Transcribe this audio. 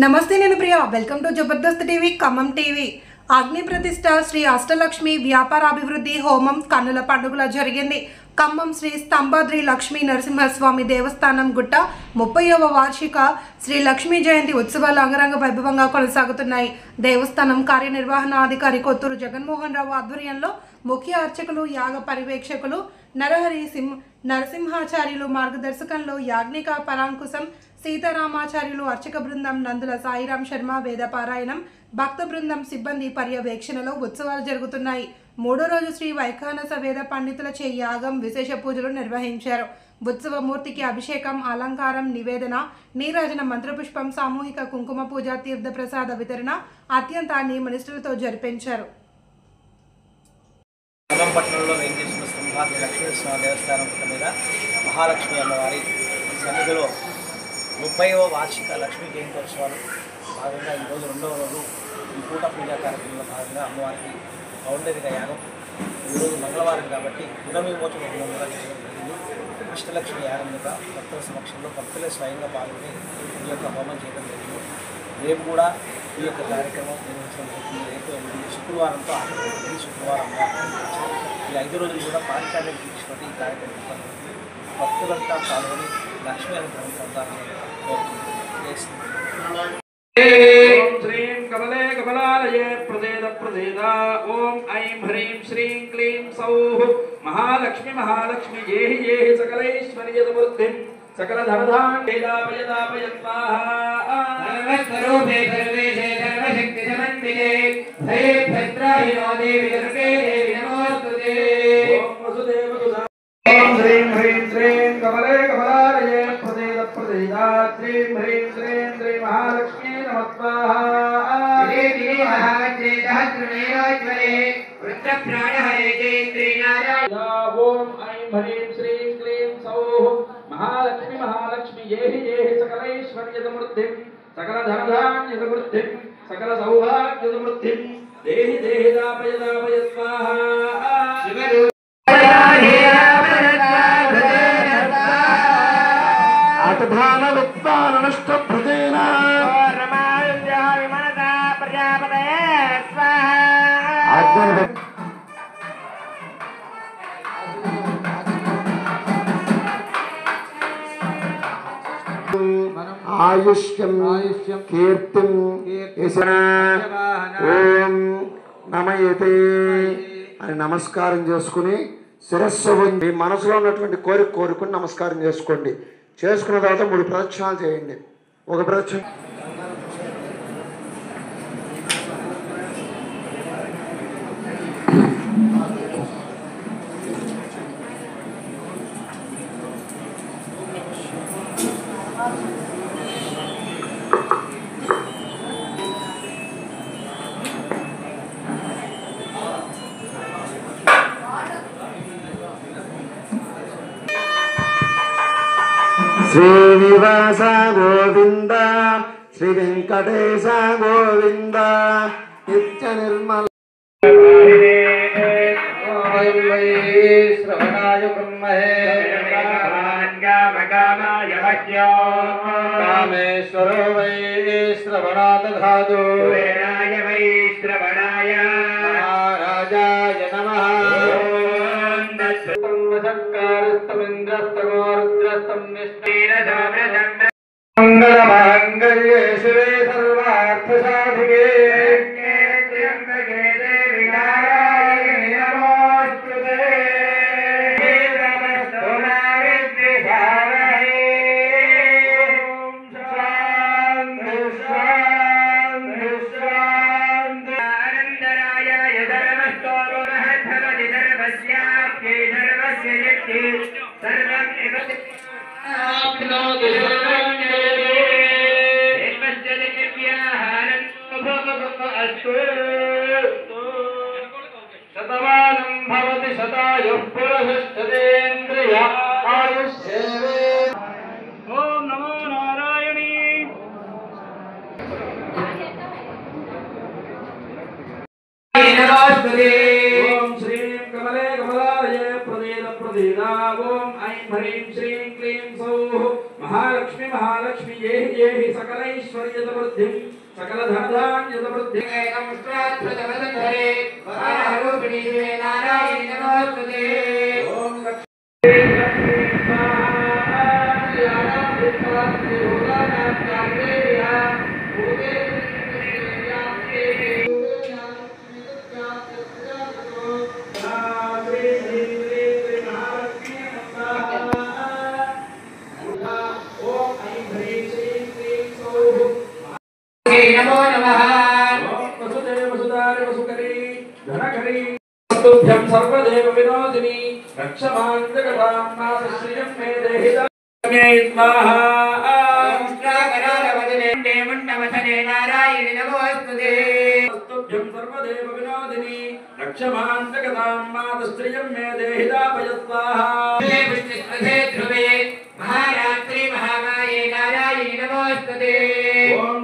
నమస్తే, నేను Priya. Welcome to Jabardasth TV Khammam TV. అగ్ని ప్రతిష్ట శ్రీ అష్టలక్ష్మి వ్యాపారాభివృద్ధి హోమం కన్నుల పండుగల జరిగింది. ఖమ్మం శ్రీ స్తంభాద్రి లక్ష్మీ నరసింహస్వామి దేవస్థానం గుట్ట 30వ వార్షిక శ్రీ లక్ష్మీ జయంతి ఉత్సవాలు అంగరంగ వైభవంగా కొనసాగుతున్నాయి. దేవస్థానం కార్యనిర్వహణాధికారి కొత్తూరు జగన్మోహన్ రావు ఆధ్వర్యంలో ముఖ్య అర్చకులు, యాగ పర్యవేక్షకులు నరహరి నరసింహాచార్యులు మార్గదర్శకంలో యాజ్ఞిక పరాంకుశం సీతారామాచార్యులు, అర్చక బృందం నందుల సాయిరాం శర్మ వేదపారాయణం, భక్త బృందం సిబ్బంది పర్యవేక్షణలో ఉత్సవాలు జరుగుతున్నాయి. మూడో రోజు శ్రీ వైఖానస వేద పండితులచే యాగం, విశేష పూజలు నిర్వహించారు. ఉత్సవమూర్తికి అభిషేకం, అలంకారం, నివేదన, నీరాజన, మంత్రపుష్పం, సామూహిక కుంకుమ పూజ, తీర్థ ప్రసాద వితరణ అత్యంత నియమనిష్ఠులతో జరిపించారు. పట్టణంలో వెంకటేశ్వర స్తంభాద్రి లక్ష్మీనరసింహ దేవస్థానం మీద మహాలక్ష్మి అమ్మవారి సన్నిధిలో 30వ వార్షిక లక్ష్మీ జయంతోత్సవాలు భాగంగా ఈరోజు 2వ రోజు ఈ పూట పూజా కార్యక్రమంలో భాగంగా అమ్మవారికి పౌండరిక యాగం. ఈరోజు మంగళవారం కాబట్టి రుణవిమోచన హోమం కూడా చేయడం జరిగింది. అష్టలక్ష్మి యాగం మీద భక్తుల సమక్షంలో భక్తులే స్వయంగా పాల్గొని ఈ యొక్క హోమం చేయడం జరిగింది. రేపు కూడా ఈ యొక్క కార్యక్రమం నిర్వహించడం జరుగుతుంది. రేపు శుక్రవారంతో ఆఖరి శుక్రవారం ఈ 5 రోజులు కూడా పారిశ్రామిక తీసుకొని ఈ కార్యక్రమం భక్తులంతా పాల్గొని లక్ష్మీ అనుగ్రహం పొందాలని కోరుకుంటున్నాను. श्रीं कमले कमलालये प्रदेद प्रदेदा ओम ऐं ह्रीं श्रीं क्लीं सौः महालक्ष्मी महालक्ष्मी जेहि जेहि सकलैश्वर्यसमृद्धिं सकलधनधान्यदापयदापयत्वाहा सर्वस्वरूपे सर्वेशे सर्वशक्तिसमन्विते भये भद्राहिनो देवी दुर्गे देवी नमोस्तुते ओम वसुदेवसुधा ओम श्रीं ह्रीं श्रीं कमले कमलालये प्रदेद प्रदेदा श्रीं ह्रीं श्रीं श्री महालक्ष्मी नमस्वाहा श्री श्री महावज्रे सहस्रमेवाज्वरे रुद्रप्राणहरे चैन्द्रियाय ओम ऐं ह्रीं श्रीं क्लीं सौः महालक्ष्मी महालक्ष्मी जेहि जेहि सकलैश्वर्यसमृद्धिं सकलधनधान्यसमृद्धिं सकलसौभाग्यसमृद्धिं देहि देहि दापय दापय स्वाहा शिवरूप आतधान विद्वान नष्ट प्रदेन रमायुज्य विमनता प्रजापतये स्वाहा आयुष्यम कीर्तिम ओम नमयते అని నమస్కారం చేసుకుని శిరస్సు వంచి మనసులో ఉన్నటువంటి కోరుకుని నమస్కారం చేసుకోండి. చేసుకున్న తర్వాత 3 ప్రదక్షిణాలు చేయండి. ఒక ప్రదక్షిణ శ్రీనివాస గోవింద శ్రీ వెంకటేశ గోవింద నిత్య నిర్మల శ్రవణాయ బ్రహ్మహే కామేశ్వరో వై శ్రవణాద ధాతు వై శ్రవణాయ మహారాజాయ నమః. मंगलमांगल्ये शिवे सर्वार्थसाधिके त्र्यंबके देवी नारायणी नमोस्तुते नमस्तुते शांति शांति शांति आनंदराय धर्मस्तोमः धर्मदि धर्मस्याप्ये धर्मस्य यत्ति सर्वं शतमानं भवति शतायुः पुरुषश्चतेन्द्रिय आयुष्येवे ओम नमो नारायणी ओम श्रीं कमले कमलालये प्रदेदा ओम ऐं ह्रीं श्रीं क्लीं सौः महालक्ष्मी महालक्ष्मी ఏహి సకలైశ్వర్యతవృద్ధిం सकलधनधान्यतवृद्धिं नमस्त्रात्मतवदधरे वारारूपिणी नारायणी नमोस्तुते ओम नमो नमः वसुदेव वसुधारे वसुकरी धनकरी तुभ्यं सर्वदेव विनोदिनी रक्षमां जगतां नाथश्रियं मे देहि मे स्वाहा ओंस्त्राकरालवदने देवण्डवसने नारायणि नमोस्तुते तुभ्यं सर्वदेव विनोदिनी रक्षमां जगतां नाथश्रियं मे देहि दापय स्वाहा विष्णुस्पदे ध्रुवे महारात्रि महामाये नारायणि नमोस्तुते ओम